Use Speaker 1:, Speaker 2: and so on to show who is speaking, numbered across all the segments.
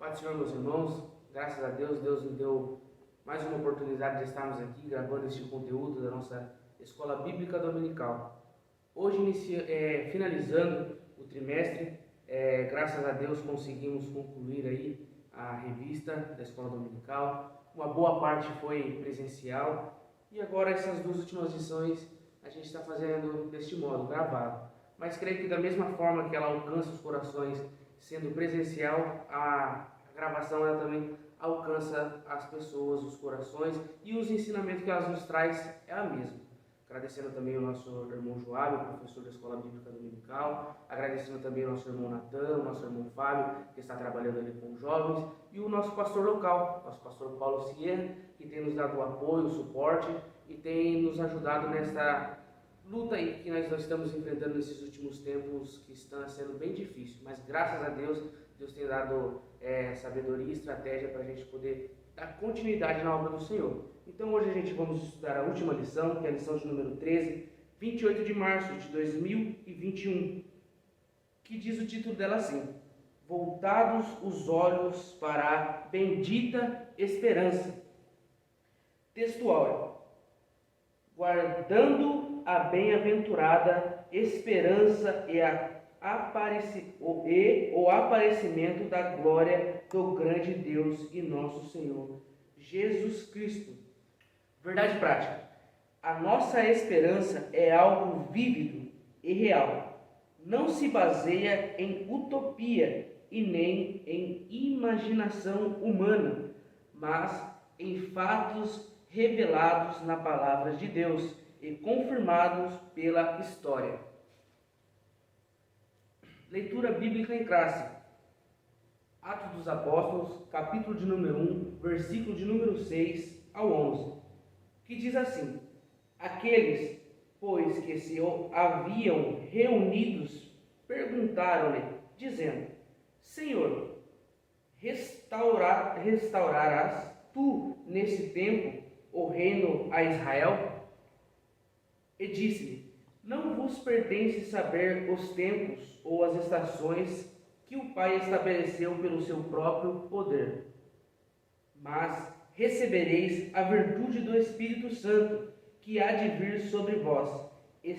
Speaker 1: Pai do Senhor, meus irmãos, graças a Deus, Deus nos deu mais uma oportunidade de estarmos aqui gravando este conteúdo da nossa Escola Bíblica Dominical. Hoje, finalizando o trimestre, graças a Deus conseguimos concluir aí a revista da Escola Dominical. Uma boa parte foi presencial e agora essas duas últimas lições a gente está fazendo deste modo, gravado. Mas creio que da mesma forma que ela alcança os corações sendo presencial, a gravação ela também alcança as pessoas, os corações, e os ensinamentos que ela nos traz é a mesma. Agradecendo também o nosso irmão Joab, professor da Escola Bíblica Dominical, agradecendo também o nosso irmão Natan, o nosso irmão Fábio, que está trabalhando ali com jovens, e o nosso pastor local, nosso pastor Paulo Sierra, que tem nos dado o apoio, o suporte e tem nos ajudado nesta luta aí que nós estamos enfrentando nesses últimos tempos, que está sendo bem difícil, mas graças a Deus, Deus tem dado sabedoria e estratégia para a gente poder dar continuidade na obra do Senhor. Então hoje a gente vamos estudar a última lição, que é a lição de número 13, 28 de março de 2021, que diz o título dela assim: Voltados os olhos para a bendita esperança. Textual: guardando a bem-aventurada esperança e o aparecimento da glória do grande Deus e nosso Senhor Jesus Cristo. Verdade prática: a nossa esperança é algo vívido e real. Não se baseia em utopia e nem em imaginação humana, mas em fatos revelados na palavra de Deus e confirmados pela história. Leitura bíblica em classe. Atos dos Apóstolos, capítulo de número 1, versículo de número 6 ao 11, que diz assim: Aqueles, pois, que se haviam reunidos, perguntaram-lhe, dizendo: Senhor, restaurarás tu nesse tempo o reino a Israel? E disse-lhe: Não vos pertence saber os tempos ou as estações que o Pai estabeleceu pelo seu próprio poder. Mas recebereis a virtude do Espírito Santo, que há de vir sobre vós, e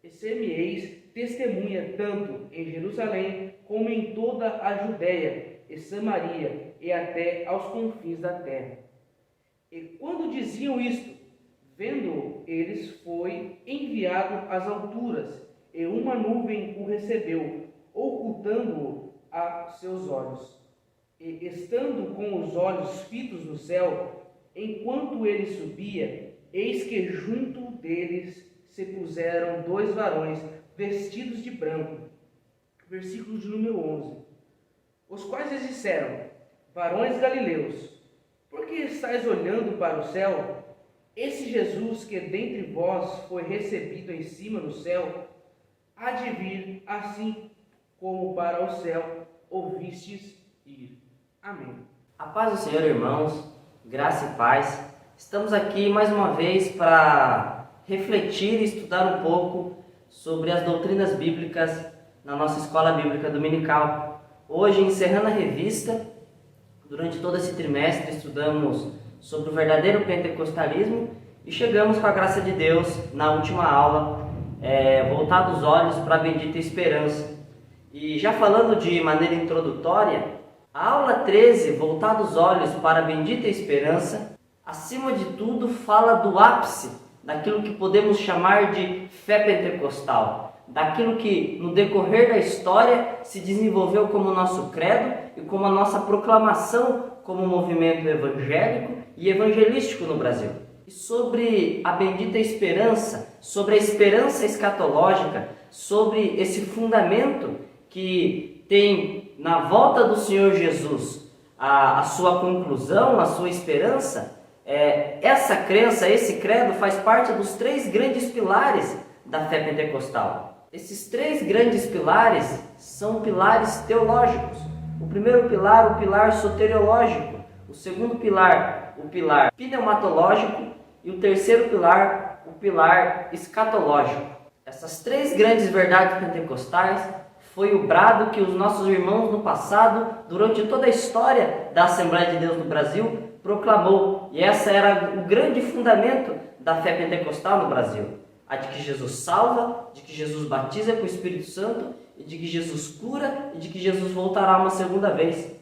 Speaker 1: ser-me-eis testemunha tanto em Jerusalém como em toda a Judéia e Samaria e até aos confins da terra. E quando diziam isto, vendo eles, foi enviado às alturas, e uma nuvem o recebeu, ocultando-o a seus olhos. E estando com os olhos fitos no céu, enquanto ele subia, eis que junto deles se puseram dois varões, vestidos de branco. Versículo de número 11. Os quais lhes disseram: Varões galileus, por que estáis olhando para o céu? Esse Jesus que dentre vós foi recebido em cima no céu, há de vir assim como para o céu ouvistes ir. Amém.
Speaker 2: A paz do Senhor, irmãos, graça e paz. Estamos aqui mais uma vez para refletir e estudar um pouco sobre as doutrinas bíblicas na nossa Escola Bíblica Dominical. Hoje, encerrando a revista, durante todo esse trimestre estudamos sobre o verdadeiro pentecostalismo e chegamos, com a graça de Deus, na última aula, voltados os olhos para a bendita esperança. E já falando de maneira introdutória, a aula 13, voltados os olhos para a bendita esperança, acima de tudo fala do ápice daquilo que podemos chamar de fé pentecostal, daquilo que no decorrer da história se desenvolveu como nosso credo e como a nossa proclamação como movimento evangélico e evangelístico no Brasil. E sobre a bendita esperança, sobre a esperança escatológica, sobre esse fundamento que tem na volta do Senhor Jesus a sua conclusão, a sua esperança, essa crença, esse credo faz parte dos três grandes pilares da fé pentecostal. Esses três grandes pilares são pilares teológicos. O primeiro pilar, o pilar soteriológico. O segundo pilar, o pilar pneumatológico. E o terceiro pilar, o pilar escatológico. Essas três grandes verdades pentecostais foi o brado que os nossos irmãos no passado, durante toda a história da Assembleia de Deus no Brasil, proclamou. E esse era o grande fundamento da fé pentecostal no Brasil. A de que Jesus salva, de que Jesus batiza com o Espírito Santo, e de que Jesus cura, e de que Jesus voltará uma segunda vez.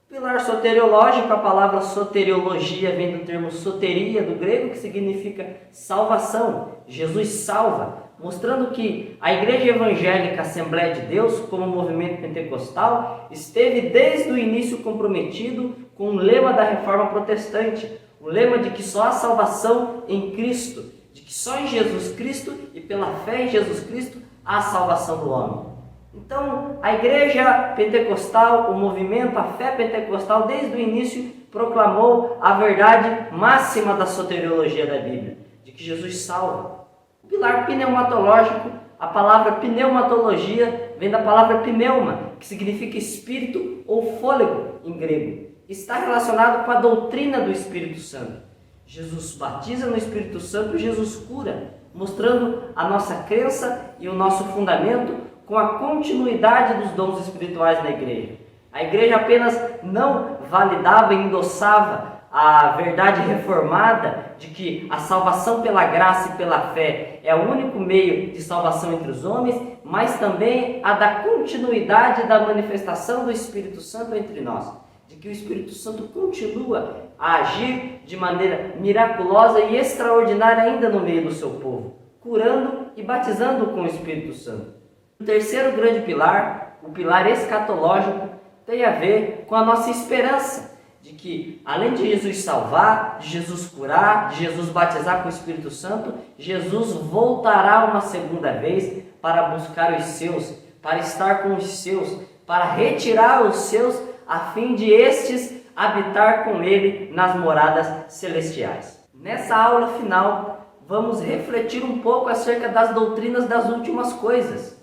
Speaker 2: Pilar soteriológico, a palavra soteriologia vem do termo soteria, do grego, que significa salvação. Jesus salva, mostrando que a Igreja Evangélica Assembleia de Deus, como movimento pentecostal, esteve desde o início comprometido com o lema da Reforma Protestante, o lema de que só há salvação em Cristo, de que só em Jesus Cristo e pela fé em Jesus Cristo há salvação do homem. Então, a Igreja Pentecostal, o movimento, a fé pentecostal, desde o início proclamou a verdade máxima da soteriologia da Bíblia, de que Jesus salva. O pilar pneumatológico, a palavra pneumatologia vem da palavra pneuma, que significa espírito ou fôlego em grego. Está relacionado com a doutrina do Espírito Santo. Jesus batiza no Espírito Santo, Jesus cura, mostrando a nossa crença e o nosso fundamento com a continuidade dos dons espirituais na igreja. A igreja apenas não validava e endossava a verdade reformada de que a salvação pela graça e pela fé é o único meio de salvação entre os homens, mas também a da continuidade da manifestação do Espírito Santo entre nós, de que o Espírito Santo continua a agir de maneira miraculosa e extraordinária ainda no meio do seu povo, curando e batizando com o Espírito Santo. O terceiro grande pilar, o pilar escatológico, tem a ver com a nossa esperança de que, além de Jesus salvar, de Jesus curar, de Jesus batizar com o Espírito Santo, Jesus voltará uma segunda vez para buscar os seus, para estar com os seus, para retirar os seus, a fim de estes habitar com ele nas moradas celestiais. Nessa aula final, vamos refletir um pouco acerca das doutrinas das últimas coisas,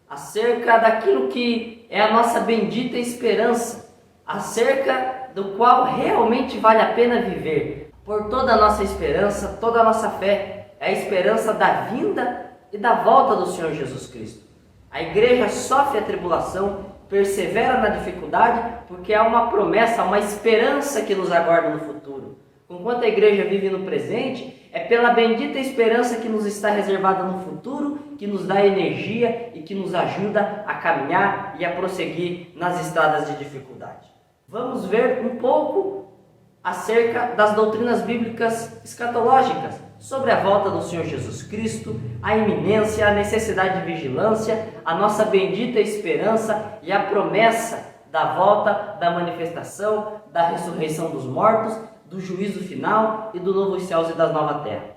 Speaker 2: acerca daquilo que é a nossa bendita esperança, acerca do qual realmente vale a pena viver. Por toda a nossa esperança, toda a nossa fé, é a esperança da vinda e da volta do Senhor Jesus Cristo. A igreja sofre a tribulação, persevera na dificuldade, porque há uma promessa, uma esperança que nos aguarda no futuro. Enquanto a igreja vive no presente, é pela bendita esperança que nos está reservada no futuro, que nos dá energia e que nos ajuda a caminhar e a prosseguir nas estradas de dificuldade. Vamos ver um pouco acerca das doutrinas bíblicas escatológicas, sobre a volta do Senhor Jesus Cristo, a iminência, a necessidade de vigilância, a nossa bendita esperança e a promessa da volta, da manifestação, da ressurreição dos mortos, do juízo final e do novo céus e da nova terra.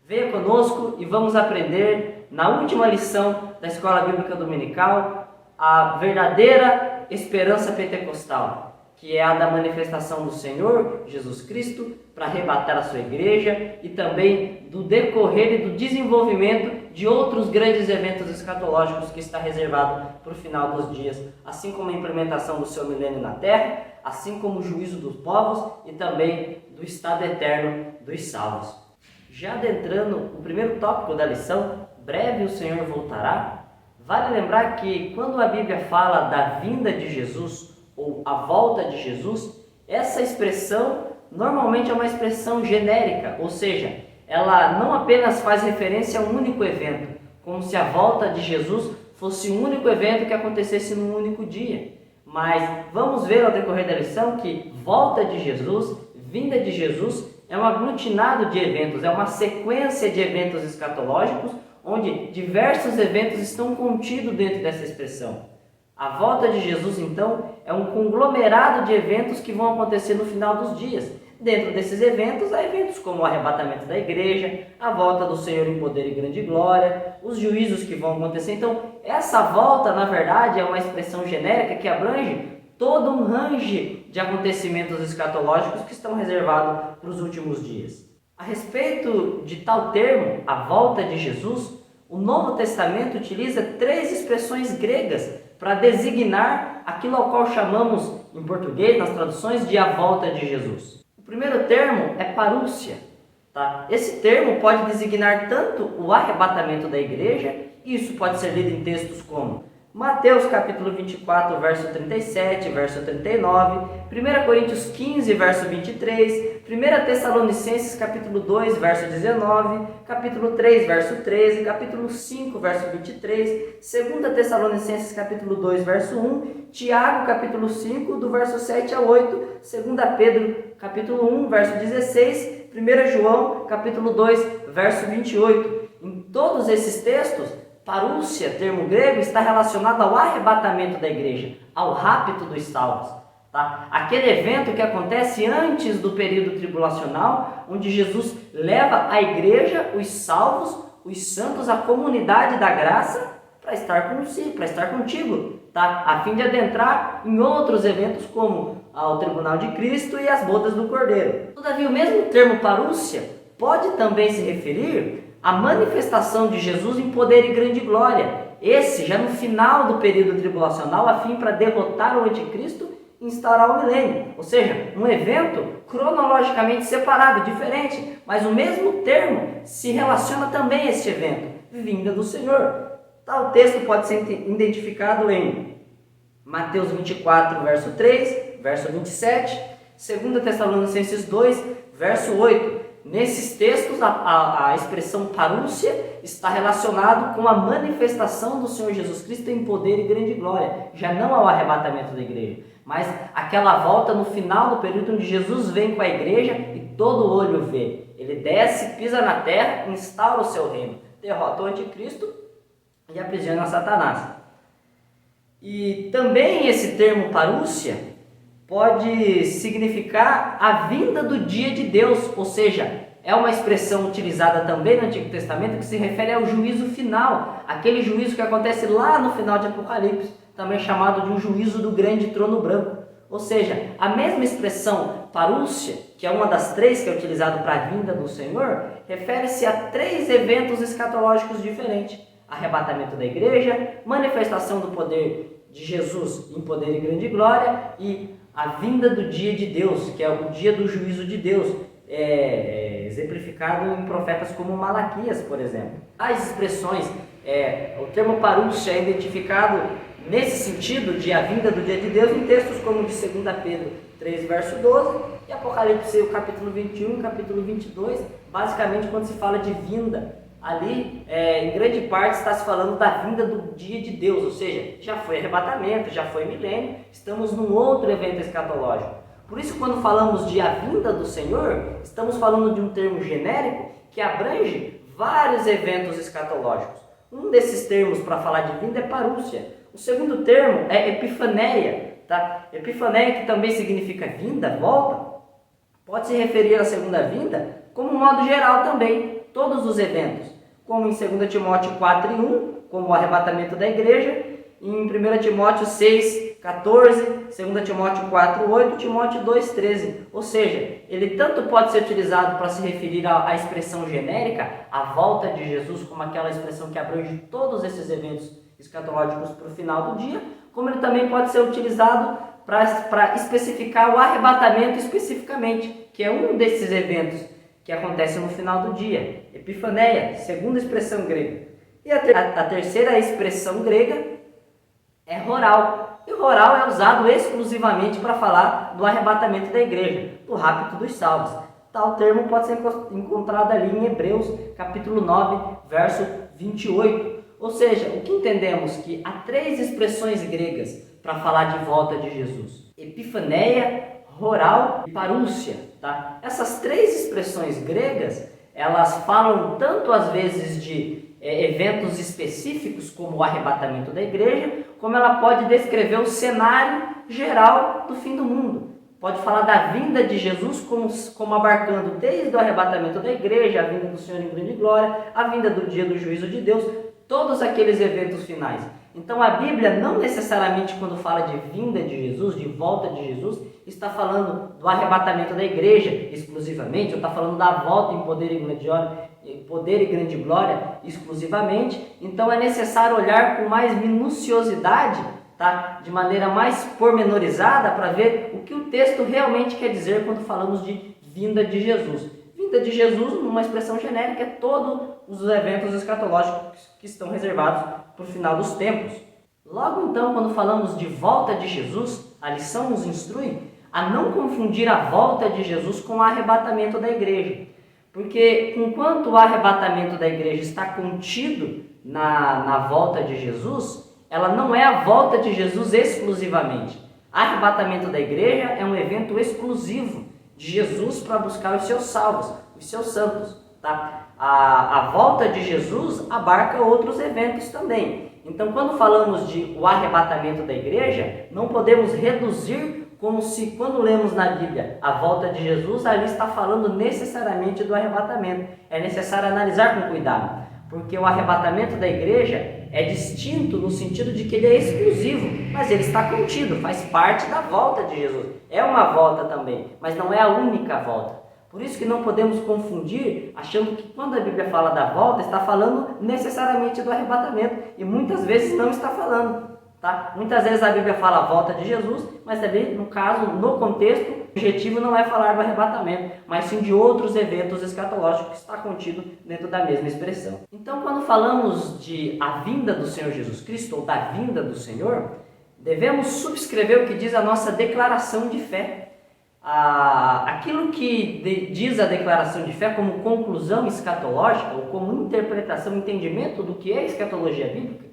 Speaker 2: Venha conosco e vamos aprender na última lição da Escola Bíblica Dominical a verdadeira esperança pentecostal, que é a da manifestação do Senhor Jesus Cristo para arrebatar a sua igreja e também do decorrer e do desenvolvimento de outros grandes eventos escatológicos que está reservado para o final dos dias, assim como a implementação do seu milênio na terra, assim como o juízo dos povos e também do estado eterno dos salvos. Já adentrando o primeiro tópico da lição, breve o Senhor voltará, vale lembrar que quando a Bíblia fala da vinda de Jesus ou a volta de Jesus, essa expressão normalmente é uma expressão genérica, ou seja, ela não apenas faz referência a um único evento, como se a volta de Jesus fosse um único evento que acontecesse num único dia. Mas vamos ver ao decorrer da lição que volta de Jesus, vinda de Jesus, é um aglutinado de eventos, é uma sequência de eventos escatológicos, onde diversos eventos estão contidos dentro dessa expressão. A volta de Jesus, então, é um conglomerado de eventos que vão acontecer no final dos dias. Dentro desses eventos, há eventos como o arrebatamento da igreja, a volta do Senhor em poder e grande glória, os juízos que vão acontecer. Então, essa volta, na verdade, é uma expressão genérica que abrange todo um range de acontecimentos escatológicos que estão reservados para os últimos dias. A respeito de tal termo, a volta de Jesus, o Novo Testamento utiliza 3 expressões gregas para designar aquilo ao qual chamamos, em português, nas traduções, de a volta de Jesus. O primeiro termo é parúcia. Tá? Esse termo pode designar tanto o arrebatamento da igreja, e isso pode ser lido em textos como Mateus capítulo 24, verso 37, verso 39, 1 Coríntios 15, verso 23, 1 Tessalonicenses capítulo 2, verso 19, capítulo 3, verso 13, capítulo 5, verso 23, 2 Tessalonicenses capítulo 2, verso 1, Tiago capítulo 5, do verso 7 a 8, 2 Pedro capítulo 1, verso 16, 1 João capítulo 2, verso 28. Em todos esses textos, parúcia, termo grego, está relacionado ao arrebatamento da igreja, ao rapto dos salvos. Tá? Aquele evento que acontece antes do período tribulacional, onde Jesus leva a igreja, os salvos, os santos, a comunidade da graça, para estar contigo, tá? A fim de adentrar em outros eventos como o tribunal de Cristo e as bodas do Cordeiro. Todavia, o mesmo termo parúcia pode também se referir a manifestação de Jesus em poder e grande glória. Esse já no final do período tribulacional, a fim para derrotar o anticristo e instaurar o milênio. Ou seja, um evento cronologicamente separado, diferente, mas o mesmo termo se relaciona também a este evento, vinda do Senhor. Tal texto pode ser identificado em Mateus 24, verso 3, verso 27, 2 Tessalonicenses 2, verso 8. Nesses textos, a expressão parúcia está relacionado com a manifestação do Senhor Jesus Cristo em poder e grande glória, já não ao arrebatamento da igreja, mas aquela volta no final do período onde Jesus vem com a igreja e todo olho vê. Ele desce, pisa na terra, instaura o seu reino, derrota o anticristo e aprisiona Satanás. E também esse termo parúcia pode significar a vinda do dia de Deus, ou seja, é uma expressão utilizada também no Antigo Testamento que se refere ao juízo final, aquele juízo que acontece lá no final de Apocalipse, também chamado de um juízo do grande trono branco. Ou seja, a mesma expressão parúcia, que é uma das três que é utilizada para a vinda do Senhor, refere-se a três eventos escatológicos diferentes: arrebatamento da igreja, manifestação do poder de Jesus em poder e grande glória e a vinda do dia de Deus, que é o dia do juízo de Deus, exemplificado em profetas como Malaquias, por exemplo. As expressões, o termo parúcia é identificado nesse sentido de a vinda do dia de Deus em textos como de 2 Pedro 3, verso 12 e Apocalipse, o capítulo 21 e capítulo 22, basicamente quando se fala de vinda. Ali, em grande parte, está se falando da vinda do dia de Deus, ou seja, já foi arrebatamento, já foi milênio, estamos num outro evento escatológico. Por isso, quando falamos de a vinda do Senhor, estamos falando de um termo genérico que abrange vários eventos escatológicos. Um desses termos para falar de vinda é parúcia. O segundo termo é epifaneia. Tá? Epifaneia, que também significa vinda, volta, pode se referir à segunda vinda como um modo geral também, todos os eventos, como em 2 Timóteo 4, 1, como o arrebatamento da igreja, em 1 Timóteo 6, 14, 2 Timóteo 4, 8, Timóteo 2, 13. Ou seja, ele tanto pode ser utilizado para se referir à expressão genérica, a volta de Jesus, como aquela expressão que abrange todos esses eventos escatológicos para o final do dia, como ele também pode ser utilizado para especificar o arrebatamento especificamente, que é um desses eventos que acontece no final do dia. Epifaneia, segunda expressão grega. E a terceira expressão grega é roral. E roral é usado exclusivamente para falar do arrebatamento da igreja, do rapto dos salvos. Tal termo pode ser encontrado ali em Hebreus, capítulo 9, verso 28. Ou seja, o que entendemos? Que há três expressões gregas para falar de volta de Jesus: epifaneia, roral e parúcia. Tá? Essas três expressões gregas, elas falam tanto às vezes de eventos específicos, como o arrebatamento da igreja, como ela pode descrever o cenário geral do fim do mundo. Pode falar da vinda de Jesus como abarcando desde o arrebatamento da igreja, a vinda do Senhor em grande glória, a vinda do dia do juízo de Deus, todos aqueles eventos finais. Então a Bíblia não necessariamente quando fala de vinda de Jesus, de volta de Jesus, está falando do arrebatamento da igreja exclusivamente, ou está falando da volta em poder e grande glória exclusivamente. Então é necessário olhar com mais minuciosidade, tá? De maneira mais pormenorizada, para ver o que o texto realmente quer dizer quando falamos de vinda de Jesus. Vinda de Jesus, numa expressão genérica, é todos os eventos escatológicos que estão reservados para o final dos tempos. Logo então, quando falamos de volta de Jesus, a lição nos instrui a não confundir a volta de Jesus com o arrebatamento da igreja. Porque enquanto o arrebatamento da igreja está contido na volta de Jesus, ela não é a volta de Jesus exclusivamente. Arrebatamento da igreja é um evento exclusivo de Jesus para buscar os seus salvos, os seus santos. Tá? A volta de Jesus abarca outros eventos também. Então, quando falamos de o arrebatamento da igreja, não podemos reduzir como se, quando lemos na Bíblia a volta de Jesus, ali está falando necessariamente do arrebatamento. É necessário analisar com cuidado, porque o arrebatamento da igreja é distinto no sentido de que ele é exclusivo, mas ele está contido, faz parte da volta de Jesus. É uma volta também, mas não é a única volta. Por isso que não podemos confundir, achando que quando a Bíblia fala da volta, está falando necessariamente do arrebatamento, e muitas vezes não está falando. Tá? Muitas vezes a Bíblia fala a volta de Jesus, mas também, no caso, no contexto, o objetivo não é falar do arrebatamento, mas sim de outros eventos escatológicos que está contido dentro da mesma expressão. Então, quando falamos de a vinda do Senhor Jesus Cristo, ou da vinda do Senhor, devemos subscrever o que diz a nossa declaração de fé. Aquilo que diz a declaração de fé como conclusão escatológica, ou como interpretação, entendimento do que é escatologia bíblica,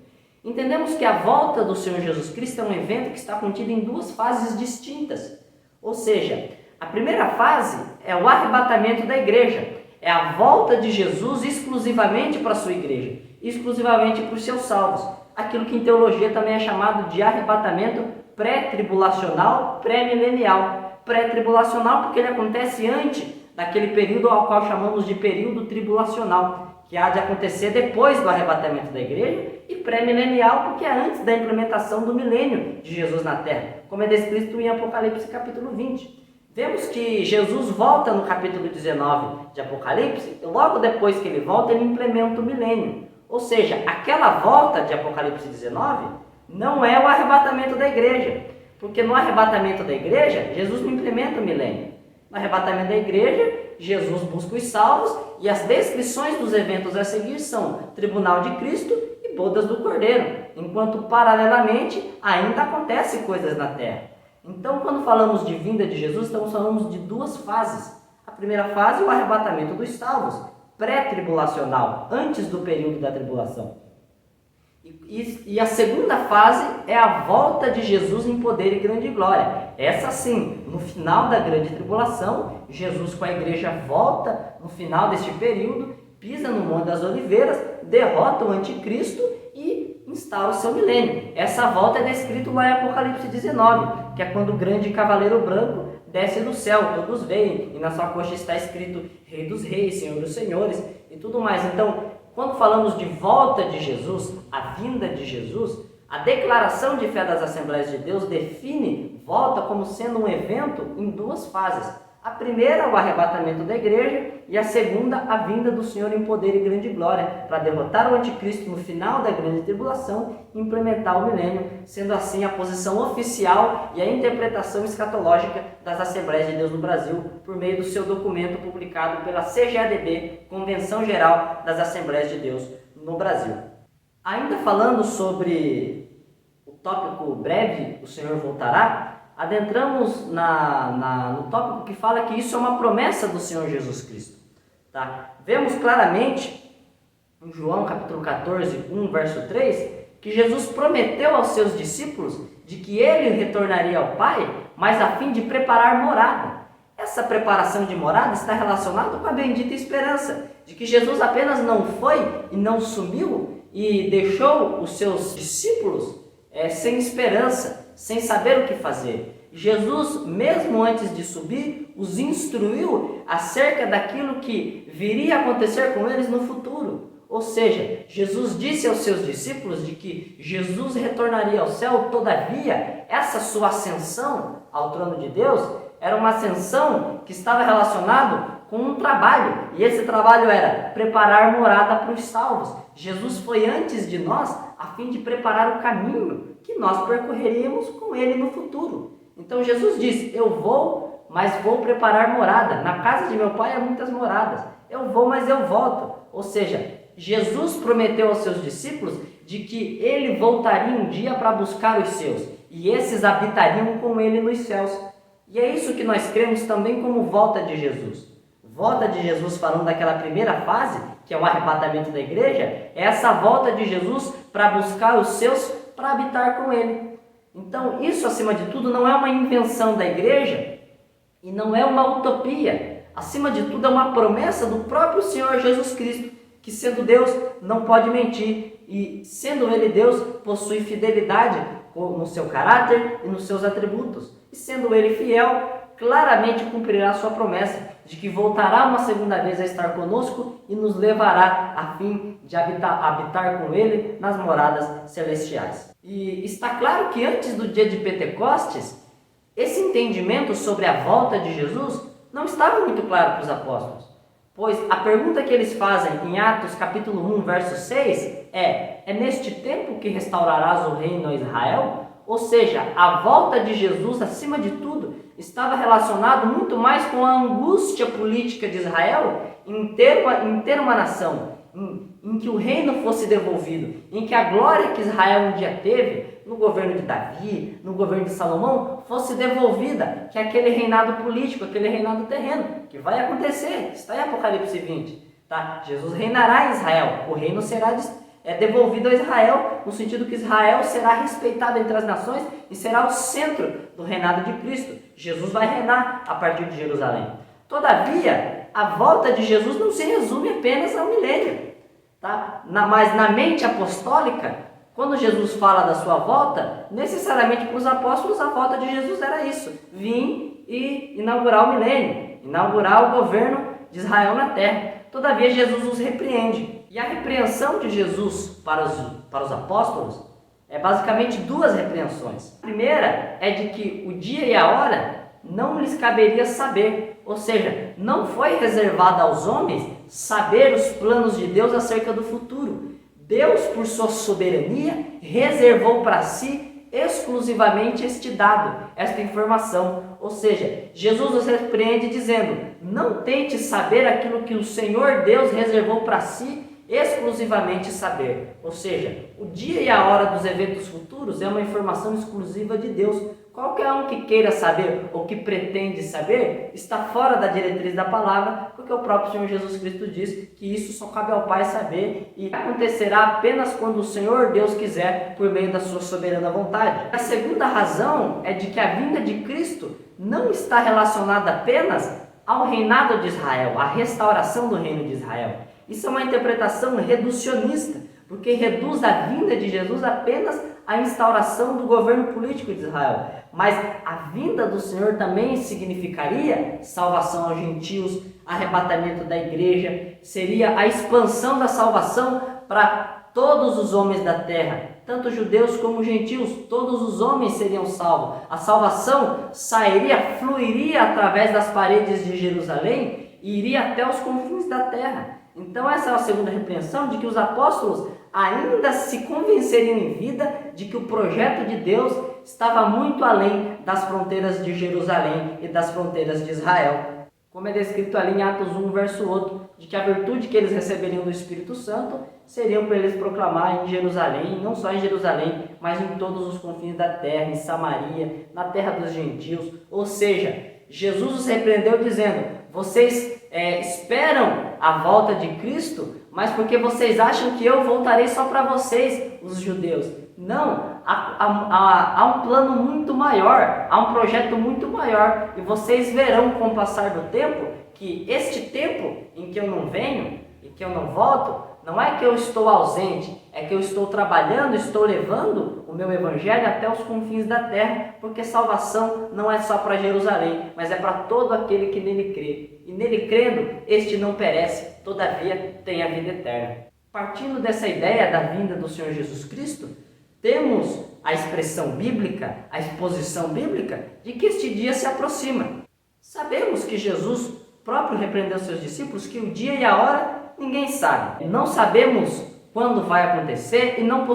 Speaker 2: entendemos que a volta do Senhor Jesus Cristo é um evento que está contido em duas fases distintas. Ou seja, a primeira fase é o arrebatamento da igreja. É a volta de Jesus exclusivamente para a sua igreja, exclusivamente para os seus salvos. Aquilo que em teologia também é chamado de arrebatamento pré-tribulacional, pré-milenial. Pré-tribulacional porque ele acontece antes daquele período ao qual chamamos de período tribulacional, que há de acontecer depois do arrebatamento da igreja, e pré-milenial porque é antes da implementação do milênio de Jesus na terra, como é descrito em Apocalipse capítulo 20. Vemos que Jesus volta no capítulo 19 de Apocalipse, e logo depois que ele volta, ele implementa o milênio. Ou seja, aquela volta de Apocalipse 19 não é o arrebatamento da igreja, porque no arrebatamento da igreja, Jesus não implementa o milênio. No arrebatamento da igreja, Jesus busca os salvos e as descrições dos eventos a seguir são tribunal de Cristo e bodas do Cordeiro, enquanto paralelamente ainda acontecem coisas na terra. Então, quando falamos de vinda de Jesus, estamos falando de duas fases. A primeira fase é o arrebatamento dos salvos, pré-tribulacional, antes do período da tribulação. E a segunda fase é a volta de Jesus em poder e grande glória. Essa sim, no final da grande tribulação, Jesus com a igreja volta no final deste período, pisa no Monte das Oliveiras, derrota o anticristo e instaura o seu milênio. Essa volta é descrita lá em Apocalipse 19, que é quando o grande cavaleiro branco desce do céu, todos veem, e na sua coxa está escrito Rei dos Reis, Senhor dos Senhores e tudo mais. Então, quando falamos de volta de Jesus, a vinda de Jesus, a declaração de fé das Assembleias de Deus define volta como sendo um evento em duas fases. A primeira, o arrebatamento da igreja, e a segunda, a vinda do Senhor em poder e grande glória, para derrotar o anticristo no final da grande tribulação e implementar o milênio, sendo assim a posição oficial e a interpretação escatológica das Assembleias de Deus no Brasil, por meio do seu documento publicado pela CGADB, Convenção Geral das Assembleias de Deus no Brasil. Ainda falando sobre o tópico breve, o Senhor voltará, adentramos no tópico que fala que isso é uma promessa do Senhor Jesus Cristo. Tá? Vemos claramente, em João capítulo 14, 1, verso 3, que Jesus prometeu aos seus discípulos de que ele retornaria ao Pai, mas a fim de preparar morada. Essa preparação de morada está relacionada com a bendita esperança de que Jesus apenas não foi e não sumiu e deixou os seus discípulos sem esperança, sem saber o que fazer. Jesus, mesmo antes de subir, os instruiu acerca daquilo que viria a acontecer com eles no futuro. Ou seja, Jesus disse aos seus discípulos de que Jesus retornaria ao céu, todavia, essa sua ascensão ao trono de Deus era uma ascensão que estava relacionada com um trabalho, e esse trabalho era preparar morada para os salvos. Jesus foi antes de nós a fim de preparar o caminho que nós percorreríamos com ele no futuro. Então Jesus disse, eu vou, mas vou preparar morada. Na casa de meu pai há muitas moradas. Eu vou, mas eu volto. Ou seja, Jesus prometeu aos seus discípulos de que ele voltaria um dia para buscar os seus, e esses habitariam com ele nos céus. E é isso que nós cremos também como volta de Jesus. Volta de Jesus, falando daquela primeira fase, que é o arrebatamento da igreja, é essa volta de Jesus para buscar os seus, para habitar com ele. Então, isso, acima de tudo, não é uma invenção da igreja e não é uma utopia. Acima de tudo, é uma promessa do próprio Senhor Jesus Cristo, que, sendo Deus, não pode mentir e, sendo Ele Deus, possui fidelidade no seu caráter e nos seus atributos. E, sendo Ele fiel, claramente cumprirá a sua promessa de que voltará uma segunda vez a estar conosco e nos levará a fim de habitar com Ele nas moradas celestiais. E está claro que antes do dia de Pentecostes, esse entendimento sobre a volta de Jesus não estava muito claro para os apóstolos, pois a pergunta que eles fazem em Atos capítulo 1, verso 6 é neste tempo que restaurarás o reino a Israel? Ou seja, a volta de Jesus, acima de tudo, estava relacionado muito mais com a angústia política de Israel em ter uma nação, em que o reino fosse devolvido, em que a glória que Israel um dia teve, no governo de Davi, no governo de Salomão, fosse devolvida, que aquele reinado político, aquele reinado terreno, que vai acontecer, está em Apocalipse 20, tá? Jesus reinará em Israel, o reino será devolvido a Israel, no sentido que Israel será respeitado entre as nações e será o centro do reinado de Cristo. Jesus vai reinar a partir de Jerusalém. Todavia, a volta de Jesus não se resume apenas ao milênio, tá? Mas na mente apostólica, quando Jesus fala da sua volta, necessariamente para os apóstolos a volta de Jesus era isso: vir e inaugurar o milênio, inaugurar o governo de Israel na terra. Todavia, Jesus os repreende. E a repreensão de Jesus para os apóstolos é basicamente duas repreensões. A primeira é de que o dia e a hora não lhes caberia saber, ou seja, não foi reservado aos homens saber os planos de Deus acerca do futuro. Deus, por sua soberania, reservou para si exclusivamente este dado, esta informação. Ou seja, Jesus os repreende dizendo: não tente saber aquilo que o Senhor Deus reservou para si exclusivamente saber. Ou seja, o dia e a hora dos eventos futuros é uma informação exclusiva de Deus. Qualquer um que queira saber ou que pretende saber está fora da diretriz da palavra, porque o próprio Senhor Jesus Cristo diz que isso só cabe ao Pai saber e acontecerá apenas quando o Senhor Deus quiser, por meio da sua soberana vontade. A segunda razão é de que a vinda de Cristo não está relacionada apenas ao reinado de Israel, à restauração do reino de Israel. Isso é uma interpretação reducionista, porque reduz a vinda de Jesus apenas à instauração do governo político de Israel. Mas a vinda do Senhor também significaria salvação aos gentios, arrebatamento da igreja, seria a expansão da salvação para todos os homens da terra, tanto judeus como gentios, todos os homens seriam salvos. A salvação fluiria através das paredes de Jerusalém e iria até os confins da terra. Então essa é a segunda repreensão, de que os apóstolos ainda se convenceriam em vida de que o projeto de Deus estava muito além das fronteiras de Jerusalém e das fronteiras de Israel. Como é descrito ali em Atos 1, verso 8, de que a virtude que eles receberiam do Espírito Santo seriam para eles proclamar em Jerusalém, não só em Jerusalém, mas em todos os confins da terra, em Samaria, na terra dos gentios. Ou seja, Jesus os repreendeu dizendo: vocês esperam a volta de Cristo, mas porque vocês acham que eu voltarei só para vocês, os judeus. Não, há um plano muito maior, há um projeto muito maior, e vocês verão com o passar do tempo que este tempo em que eu não venho e que eu não volto, não é que eu estou ausente, é que eu estou trabalhando, estou levando o meu evangelho até os confins da terra, porque salvação não é só para Jerusalém, mas é para todo aquele que nele crê. E nele crendo, este não perece, todavia tem a vida eterna. Partindo dessa ideia da vinda do Senhor Jesus Cristo, temos a expressão bíblica, a exposição bíblica de que este dia se aproxima. Sabemos que Jesus próprio repreendeu seus discípulos que o dia e a hora ninguém sabe. Não sabemos quando vai acontecer e não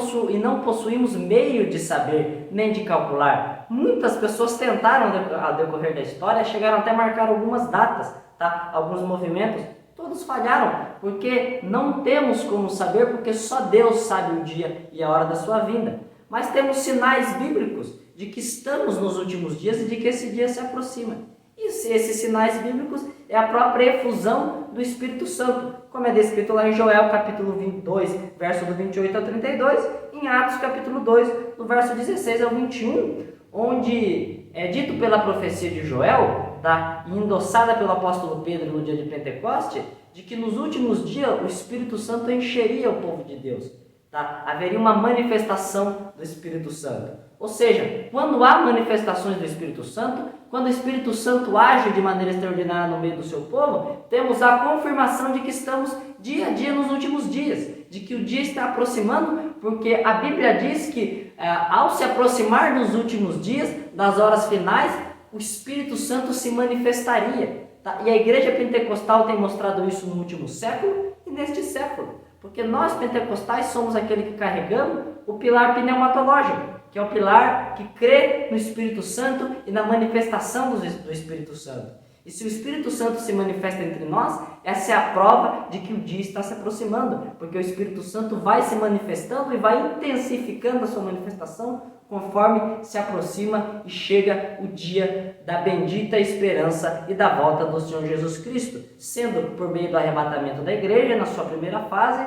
Speaker 2: possuímos meio de saber, nem de calcular. Muitas pessoas tentaram, ao decorrer da história, chegaram até a marcar algumas datas, tá? Alguns movimentos, Todos falharam, porque não temos como saber, porque só Deus sabe o dia e a hora da sua vinda. Mas temos sinais bíblicos de que estamos nos últimos dias e de que esse dia se aproxima. E esses sinais bíblicos é a própria efusão do Espírito Santo, como é descrito lá em Joel capítulo 22, verso do 28 ao 32, em Atos capítulo 2, do verso 16 ao 21, onde é dito pela profecia de Joel, tá? E endossada pelo apóstolo Pedro no dia de Pentecoste, de que nos últimos dias o Espírito Santo encheria o povo de Deus. Tá? Haveria uma manifestação do Espírito Santo. Ou seja, quando há manifestações do Espírito Santo, quando o Espírito Santo age de maneira extraordinária no meio do seu povo, temos a confirmação de que estamos dia a dia nos últimos dias, de que o dia está aproximando, porque a Bíblia diz que ao se aproximar dos últimos dias, das horas finais, o Espírito Santo se manifestaria. Tá? E a igreja pentecostal tem mostrado isso no último século e neste século. Porque nós pentecostais somos aquele que carregamos o pilar pneumatológico, que é o pilar que crê no Espírito Santo e na manifestação do Espírito Santo. E se o Espírito Santo se manifesta entre nós, essa é a prova de que o dia está se aproximando, porque o Espírito Santo vai se manifestando e vai intensificando a sua manifestação conforme se aproxima e chega o dia da bendita esperança e da volta do Senhor Jesus Cristo, sendo por meio do arrebatamento da igreja na sua primeira fase,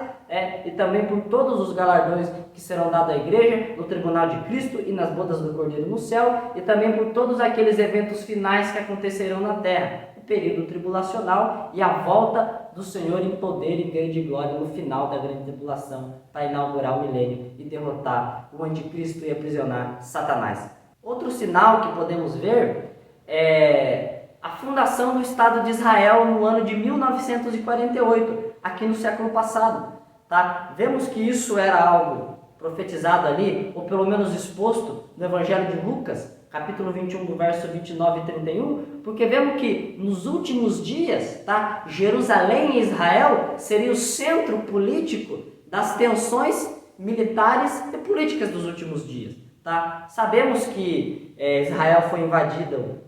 Speaker 2: e também por todos os galardões que serão dados à igreja no tribunal de Cristo e nas bodas do Cordeiro no céu, e também por todos aqueles eventos finais que acontecerão na terra, o período tribulacional e a volta do Senhor em poder e grande glória no final da grande tribulação, para inaugurar o milênio e derrotar o anticristo e aprisionar Satanás. Outro sinal que podemos ver é a fundação do Estado de Israel no ano de 1948, aqui no século passado. Tá? Vemos que isso era algo profetizado ali, ou pelo menos exposto no Evangelho de Lucas, capítulo 21, do verso 29 e 31, porque vemos que nos últimos dias, tá, Jerusalém e Israel seria o centro político das tensões militares e políticas dos últimos dias. Tá? Sabemos que Israel foi invadida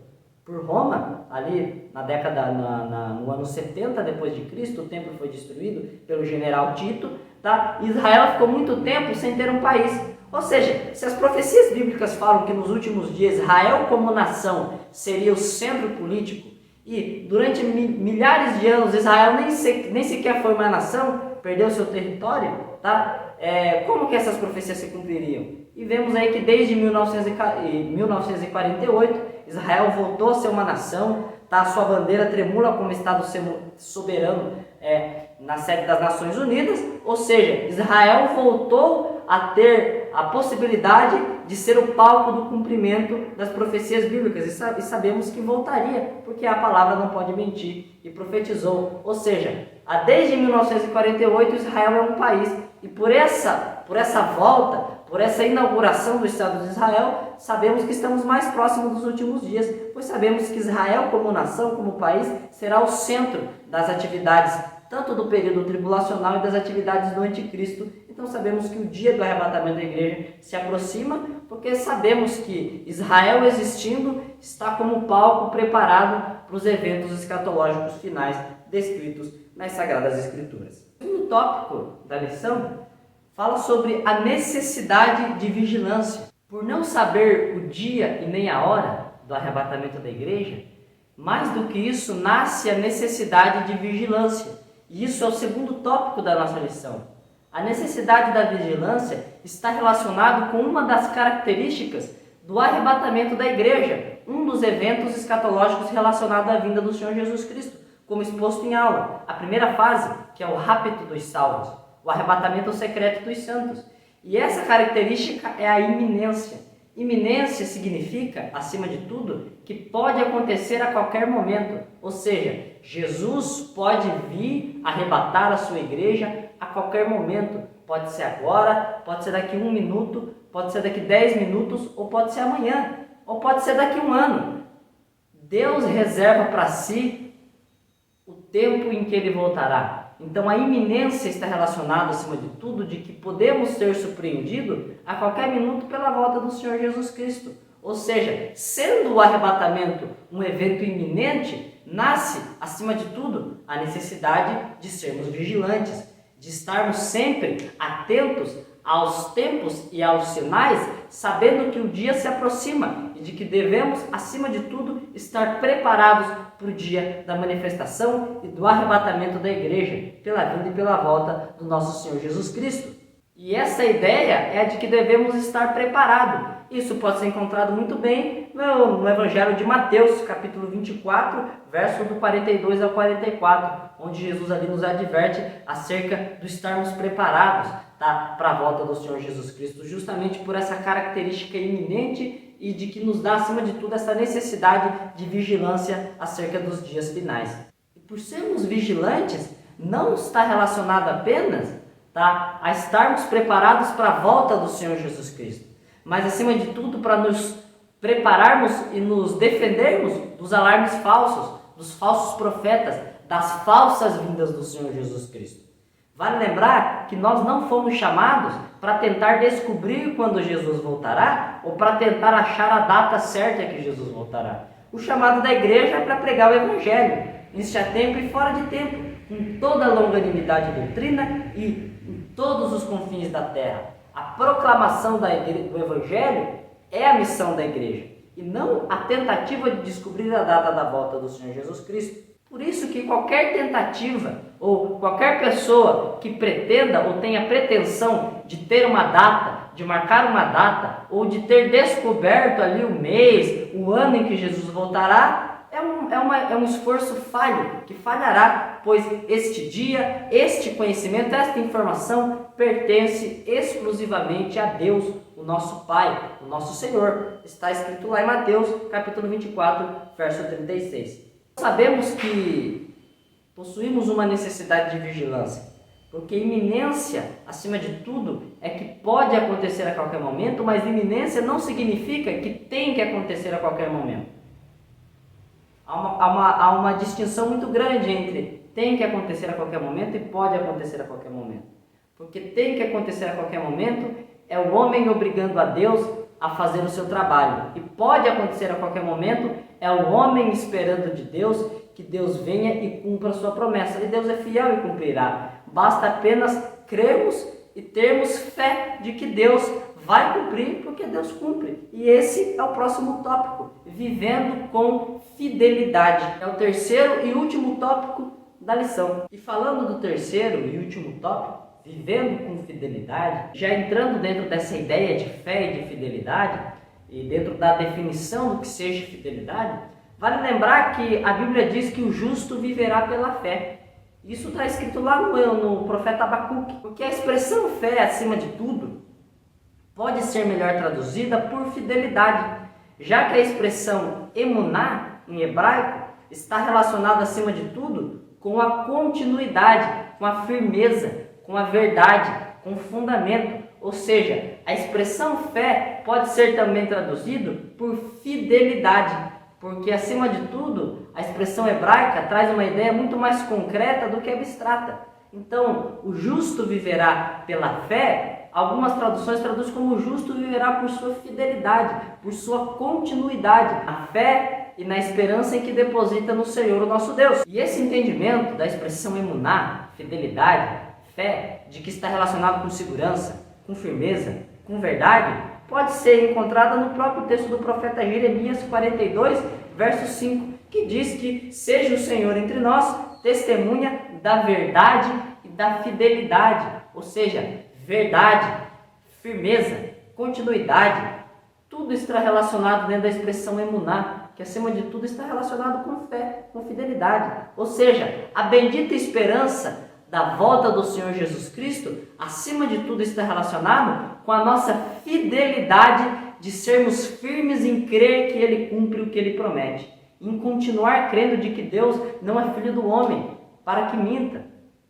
Speaker 2: por Roma, ali na década, no ano 70 depois de Cristo, o templo foi destruído pelo general Tito. Tá? Israel ficou muito tempo sem ter um país. Ou seja, se as profecias bíblicas falam que nos últimos dias Israel como nação seria o centro político e durante milhares de anos Israel nem sequer foi uma nação, perdeu seu território, tá? Como que essas profecias se cumpririam? E vemos aí que desde 1948 Israel voltou a ser uma nação, tá? A sua bandeira tremula como Estado soberano na sede das Nações Unidas, ou seja, Israel voltou a ter a possibilidade de ser o palco do cumprimento das profecias bíblicas, e sabemos que voltaria, porque a palavra não pode mentir, e profetizou. Ou seja, desde 1948 Israel é um país, e por essa volta, por essa inauguração do Estado de Israel, sabemos que estamos mais próximos dos últimos dias, pois sabemos que Israel como nação, como país, será o centro das atividades tanto do período tribulacional e das atividades do anticristo. Então sabemos que o dia do arrebatamento da igreja se aproxima, porque sabemos que Israel existindo está como palco preparado para os eventos escatológicos finais descritos nas Sagradas Escrituras. O segundo tópico da lição fala sobre a necessidade de vigilância. Por não saber o dia e nem a hora do arrebatamento da igreja, mais do que isso, nasce a necessidade de vigilância. E isso é o segundo tópico da nossa lição. A necessidade da vigilância está relacionado com uma das características do arrebatamento da igreja, um dos eventos escatológicos relacionados à vinda do Senhor Jesus Cristo, como exposto em aula. A primeira fase, que é o rapto dos salvos, o arrebatamento secreto dos santos. E essa característica é a iminência. Iminência significa, acima de tudo, que pode acontecer a qualquer momento. Ou seja, Jesus pode vir arrebatar a sua igreja a qualquer momento. Pode ser agora, pode ser daqui 1 minuto, pode ser daqui 10 minutos, ou pode ser amanhã, ou pode ser daqui 1 ano. Deus reserva para si o tempo em que Ele voltará. Então a iminência está relacionada, acima de tudo, de que podemos ser surpreendidos a qualquer minuto pela volta do Senhor Jesus Cristo. Ou seja, sendo o arrebatamento um evento iminente, nasce, acima de tudo, a necessidade de sermos vigilantes, de estarmos sempre atentos aos tempos e aos sinais, sabendo que o dia se aproxima e de que devemos, acima de tudo, estar preparados para o dia da manifestação e do arrebatamento da igreja, pela vinda e pela volta do nosso Senhor Jesus Cristo. E essa ideia é a de que devemos estar preparados. Isso pode ser encontrado muito bem no Evangelho de Mateus, capítulo 24, verso do 42 ao 44, onde Jesus ali nos adverte acerca de estarmos preparados, tá, para a volta do Senhor Jesus Cristo, justamente por essa característica iminente e de que nos dá, acima de tudo, essa necessidade de vigilância acerca dos dias finais. E por sermos vigilantes, não está relacionado apenas, tá, a estarmos preparados para a volta do Senhor Jesus Cristo, mas acima de tudo para nos prepararmos e nos defendermos dos alarmes falsos, dos falsos profetas, das falsas vindas do Senhor Jesus Cristo. Vale lembrar que nós não fomos chamados para tentar descobrir quando Jesus voltará ou para tentar achar a data certa que Jesus voltará. O chamado da igreja é para pregar o Evangelho, isso a tempo e fora de tempo, com toda a longanimidade de doutrina e em todos os confins da terra. A proclamação do Evangelho é a missão da igreja e não a tentativa de descobrir a data da volta do Senhor Jesus Cristo. Por isso que qualquer tentativa ou qualquer pessoa que pretenda ou tenha pretensão de ter uma data, de marcar uma data ou de ter descoberto ali o mês, o ano em que Jesus voltará, é um esforço falho, que falhará, pois este dia, este conhecimento, esta informação pertence exclusivamente a Deus, o nosso Pai, o nosso Senhor. Está escrito lá em Mateus, capítulo 24, verso 36. Sabemos que possuímos uma necessidade de vigilância, porque iminência, acima de tudo, é que pode acontecer a qualquer momento, mas iminência não significa que tem que acontecer a qualquer momento. Há uma distinção muito grande entre tem que acontecer a qualquer momento e pode acontecer a qualquer momento. Porque tem que acontecer a qualquer momento é o homem obrigando a Deus a fazer o seu trabalho. E pode acontecer a qualquer momento é o homem esperando de Deus que Deus venha e cumpra a sua promessa. E Deus é fiel e cumprirá. Basta apenas crermos e termos fé de que Deus vai cumprir, porque Deus cumpre. E esse é o próximo tópico, vivendo com fidelidade. É o terceiro e último tópico da lição. E falando do terceiro e último tópico, vivendo com fidelidade, já entrando dentro dessa ideia de fé e de fidelidade, e dentro da definição do que seja fidelidade, vale lembrar que a Bíblia diz que o justo viverá pela fé. Isso está escrito lá no profeta Abacuque, porque a expressão fé, acima de tudo, pode ser melhor traduzida por fidelidade, já que a expressão emuná, em hebraico, está relacionada, acima de tudo, com a continuidade, com a firmeza, com a verdade, com o fundamento. Ou seja, a expressão fé pode ser também traduzido por fidelidade, porque, acima de tudo, a expressão hebraica traz uma ideia muito mais concreta do que abstrata. Então, o justo viverá pela fé. Algumas traduções traduzem como o justo viverá por sua fidelidade, por sua continuidade, na fé e na esperança em que deposita no Senhor, o nosso Deus. E esse entendimento da expressão emuná, fidelidade, fé, de que está relacionado com segurança, com firmeza, com verdade, pode ser encontrada no próprio texto do profeta Jeremias 42, verso 5, que diz que seja o Senhor entre nós testemunha da verdade e da fidelidade, ou seja, verdade, firmeza, continuidade, tudo está relacionado dentro da expressão emuná, que acima de tudo está relacionado com fé, com fidelidade. Ou seja, a bendita esperança da volta do Senhor Jesus Cristo, acima de tudo está relacionado com a nossa fidelidade de sermos firmes em crer que Ele cumpre o que Ele promete, em continuar crendo de que Deus não é filho do homem para que minta.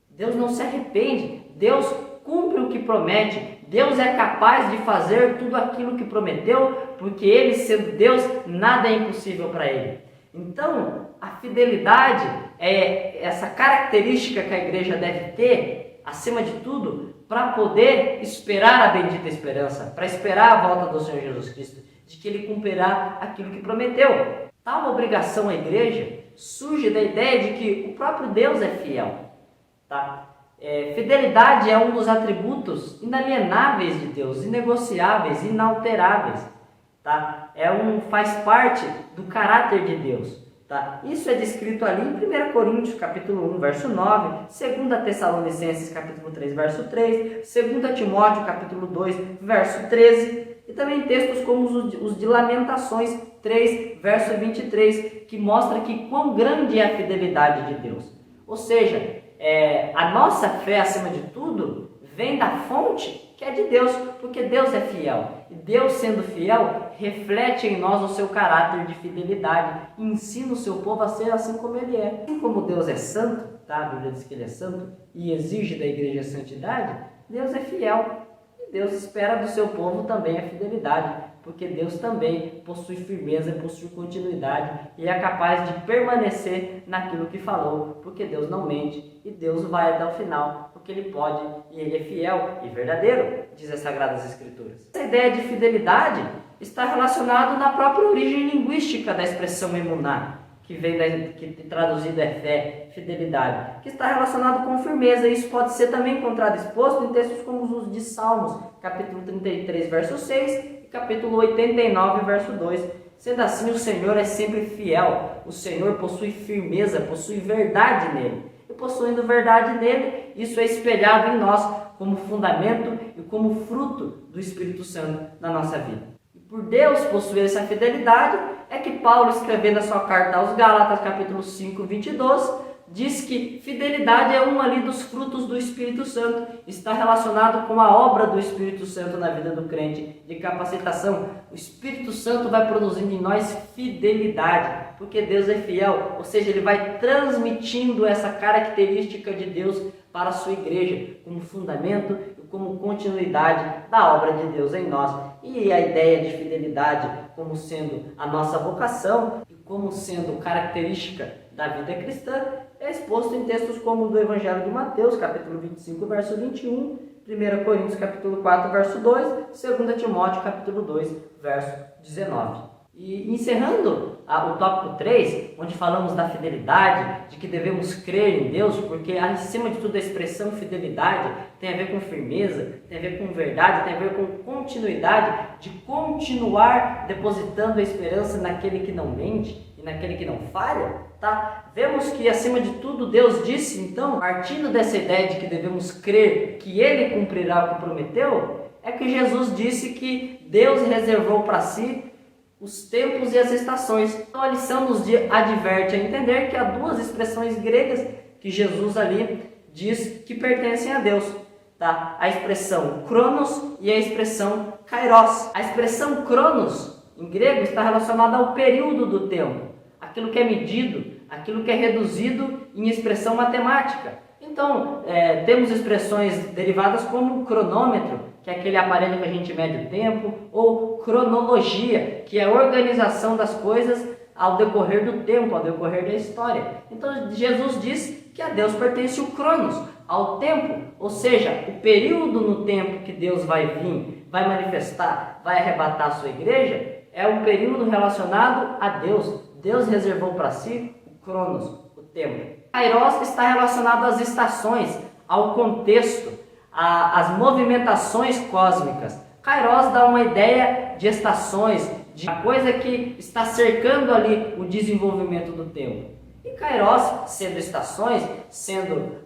Speaker 2: Deus não se arrepende, Deus cumpre o que promete, Deus é capaz de fazer tudo aquilo que prometeu, porque Ele, sendo Deus, nada é impossível para Ele. Então, a fidelidade é essa característica que a igreja deve ter, acima de tudo, para poder esperar a bendita esperança, para esperar a volta do Senhor Jesus Cristo, de que ele cumprirá aquilo que prometeu. Tal obrigação à igreja surge da ideia de que o próprio Deus é fiel. Tá? Fidelidade é um dos atributos inalienáveis de Deus, inegociáveis, inalteráveis. Tá? Faz parte do caráter de Deus. Tá? Isso é descrito ali em 1 Coríntios capítulo 1, verso 9, 2 Tessalonicenses capítulo 3, verso 3, 2 Timóteo capítulo 2, verso 13, e também textos como os de Lamentações 3, verso 23, que mostra que quão grande é a fidelidade de Deus. Ou seja, a nossa fé, acima de tudo, vem da fonte que é de Deus, porque Deus é fiel. E Deus, sendo fiel, reflete em nós o seu caráter de fidelidade e ensina o seu povo a ser assim como ele é. Assim como Deus é santo, tá? A Bíblia diz que ele é santo e exige da igreja a santidade, Deus é fiel. E Deus espera do seu povo também a fidelidade, porque Deus também possui firmeza, possui continuidade e é capaz de permanecer naquilo que falou, porque Deus não mente e Deus vai até o final, porque Ele pode e Ele é fiel e verdadeiro, diz as Sagradas Escrituras. Essa ideia de fidelidade está relacionada na própria origem linguística da expressão emuná, que traduzido é fé, fidelidade, que está relacionado com firmeza. Isso pode ser também encontrado exposto em textos como os de Salmos, capítulo 33, verso 6, capítulo 89, verso 2. Sendo assim, o Senhor é sempre fiel. O Senhor possui firmeza, possui verdade nele. E possuindo verdade nele, isso é espelhado em nós como fundamento e como fruto do Espírito Santo na nossa vida. E por Deus possuir essa fidelidade, é que Paulo, escrevendo a sua carta aos Gálatas, capítulo 5, 22, diz que fidelidade é um ali dos frutos do Espírito Santo, está relacionado com a obra do Espírito Santo na vida do crente, de capacitação. O Espírito Santo vai produzindo em nós fidelidade, porque Deus é fiel, ou seja, ele vai transmitindo essa característica de Deus para a sua igreja, como fundamento e como continuidade da obra de Deus em nós. E a ideia de fidelidade como sendo a nossa vocação e como sendo característica da vida cristã é exposto em textos como o do Evangelho de Mateus, capítulo 25, verso 21, 1 Coríntios, capítulo 4, verso 2, 2 Timóteo, capítulo 2, verso 19. E encerrando o tópico 3, onde falamos da fidelidade, de que devemos crer em Deus, porque acima de tudo a expressão fidelidade tem a ver com firmeza, tem a ver com verdade, tem a ver com continuidade, de continuar depositando a esperança naquele que não mente e naquele que não falha, tá? Vemos que acima de tudo Deus disse, então, partindo dessa ideia de que devemos crer que Ele cumprirá o que prometeu, é que Jesus disse que Deus reservou para si os tempos e as estações. Então a lição nos adverte a entender que há duas expressões gregas que Jesus ali diz que pertencem a Deus. Tá? A expressão Cronos e a expressão Kairos. A expressão Cronos, em grego, está relacionada ao período do tempo, aquilo que é medido, aquilo que é reduzido em expressão matemática. Então, temos expressões derivadas como cronômetro, que é aquele aparelho que a gente mede o tempo, ou cronologia, que é a organização das coisas ao decorrer do tempo, ao decorrer da história. Então, Jesus diz que a Deus pertence o Cronos, ao tempo, ou seja, o período no tempo que Deus vai vir, vai manifestar, vai arrebatar a sua igreja, é um período relacionado a Deus. Deus reservou para si o Cronos, o tempo. Kairos está relacionado às estações, ao contexto, às movimentações cósmicas. Kairos dá uma ideia de estações, de coisa que está cercando ali o desenvolvimento do tempo. E Kairos, sendo estações, sendo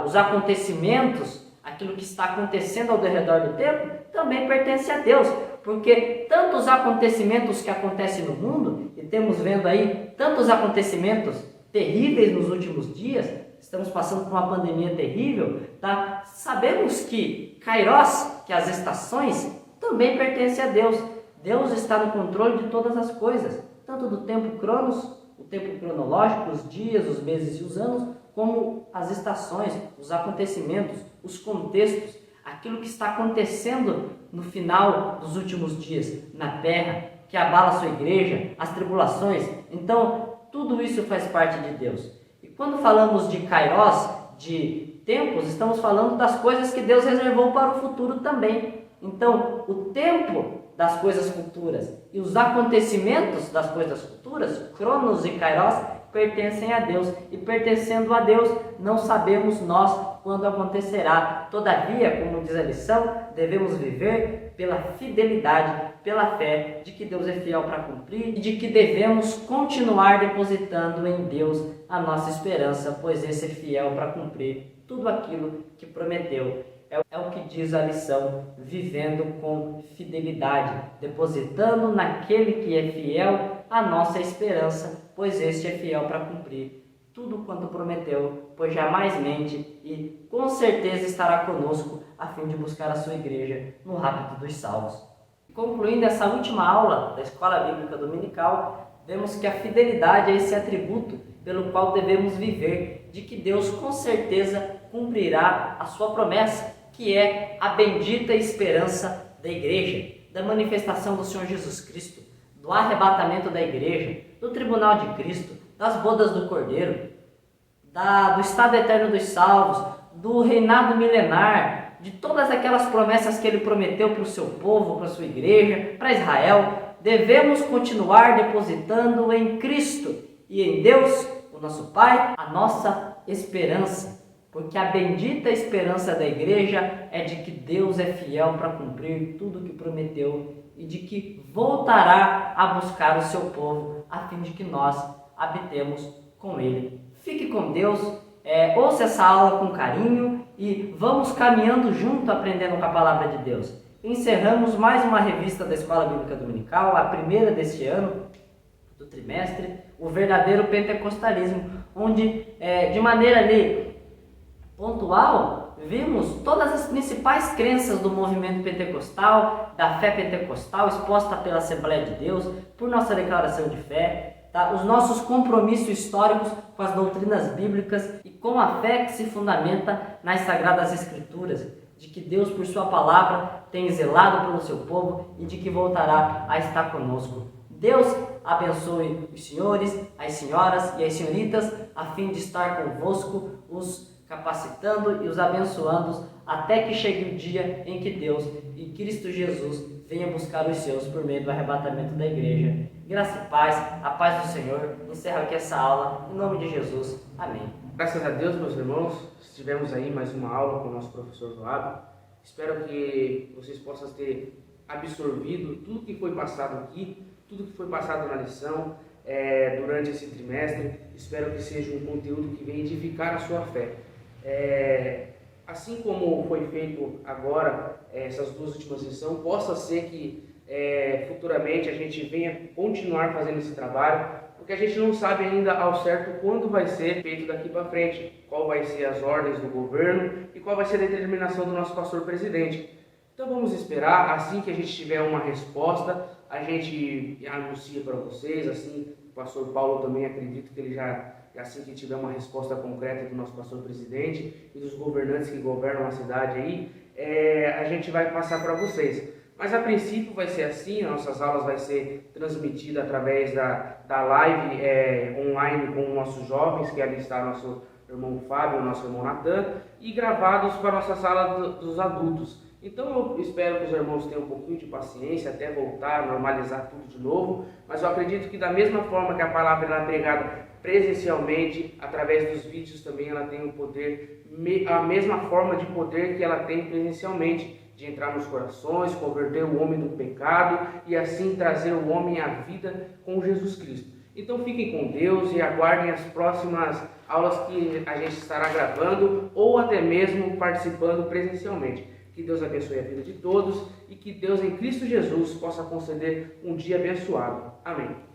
Speaker 2: os acontecimentos, aquilo que está acontecendo ao redor do tempo, também pertence a Deus. Porque tantos acontecimentos que acontecem no mundo, e temos vendo aí tantos acontecimentos terríveis nos últimos dias, estamos passando por uma pandemia terrível, tá? Sabemos que Kairos, que as estações, também pertence a Deus. Deus está no controle de todas as coisas, tanto do tempo Cronos, o tempo cronológico, os dias, os meses e os anos, como as estações, os acontecimentos, os contextos, aquilo que está acontecendo no final dos últimos dias na terra, que abala a sua igreja, as tribulações. Então, tudo isso faz parte de Deus. E quando falamos de Kairos, de tempos, estamos falando das coisas que Deus reservou para o futuro também. Então, o tempo das coisas futuras. E os acontecimentos das coisas futuras, Cronos e Kairos, pertencem a Deus. E pertencendo a Deus, não sabemos nós quando acontecerá. Todavia, como diz a lição, devemos viver pela fidelidade, pela fé de que Deus é fiel para cumprir e de que devemos continuar depositando em Deus a nossa esperança, pois esse é fiel para cumprir tudo aquilo que prometeu. É o que diz a lição, vivendo com fidelidade, depositando naquele que é fiel a nossa esperança, pois este é fiel para cumprir tudo quanto prometeu, pois jamais mente e com certeza estará conosco a fim de buscar a sua igreja no rápido dos salvos. Concluindo essa última aula da Escola Bíblica Dominical, vemos que a fidelidade é esse atributo pelo qual devemos viver, de que Deus com certeza cumprirá a sua promessa, que é a bendita esperança da igreja, da manifestação do Senhor Jesus Cristo, do arrebatamento da igreja, do tribunal de Cristo, das bodas do Cordeiro, do estado eterno dos salvos, do reinado milenar, de todas aquelas promessas que ele prometeu para o seu povo, para a sua igreja, para Israel. Devemos continuar depositando em Cristo e em Deus, o nosso Pai, a nossa esperança. Porque a bendita esperança da igreja é de que Deus é fiel para cumprir tudo o que prometeu e de que voltará a buscar o seu povo a fim de que nós habitemos com Ele. Fique com Deus, ouça essa aula com carinho e vamos caminhando junto aprendendo com a palavra de Deus. Encerramos mais uma revista da Escola Bíblica Dominical, a primeira deste ano, do trimestre, o verdadeiro pentecostalismo, onde de maneira pontual, vimos todas as principais crenças do movimento pentecostal, da fé pentecostal exposta pela Assembleia de Deus, por nossa declaração de fé, os nossos compromissos históricos com as doutrinas bíblicas e com a fé que se fundamenta nas Sagradas Escrituras, de que Deus, por sua palavra, tem zelado pelo seu povo e de que voltará a estar conosco. Deus abençoe os senhores, as senhoras e as senhoritas, a fim de estar convosco, os capacitando e os abençoando até que chegue o dia em que Deus e Cristo Jesus venha buscar os seus por meio do arrebatamento da igreja. Graça e paz, a paz do Senhor. Encerro aqui essa aula, em nome de Jesus. Amém.
Speaker 1: Graças a Deus, meus irmãos, estivemos aí mais uma aula com o nosso professor Joab. Espero que vocês possam ter absorvido tudo que foi passado aqui, tudo que foi passado na lição, durante esse trimestre. Espero que seja um conteúdo que venha edificar a sua fé. Assim como foi feito agora, essas duas últimas lições, possa ser que futuramente a gente venha continuar fazendo esse trabalho, porque a gente não sabe ainda ao certo quando vai ser feito daqui para frente, qual vai ser as ordens do governo e qual vai ser a determinação do nosso pastor presidente. Então vamos esperar, assim que a gente tiver uma resposta, a gente anuncia para vocês, assim o pastor Paulo também acredito que ele já assim que tiver uma resposta concreta do nosso pastor presidente e dos governantes que governam a cidade aí, a gente vai passar para vocês. Mas a princípio vai ser assim, nossas aulas vai ser transmitidas através da live online com nossos jovens, que ali está nosso irmão Fábio, nosso irmão Natan, e gravados para a nossa sala dos adultos. Então eu espero que os irmãos tenham um pouquinho de paciência até voltar, normalizar tudo de novo, mas eu acredito que da mesma forma que a palavra é pregada presencialmente, através dos vídeos também ela tem o poder, a mesma forma de poder que ela tem presencialmente, de entrar nos corações, converter o homem do pecado e assim trazer o homem à vida com Jesus Cristo. Então fiquem com Deus e aguardem as próximas aulas que a gente estará gravando ou até mesmo participando presencialmente. Que Deus abençoe a vida de todos e que Deus em Cristo Jesus possa conceder um dia abençoado. Amém.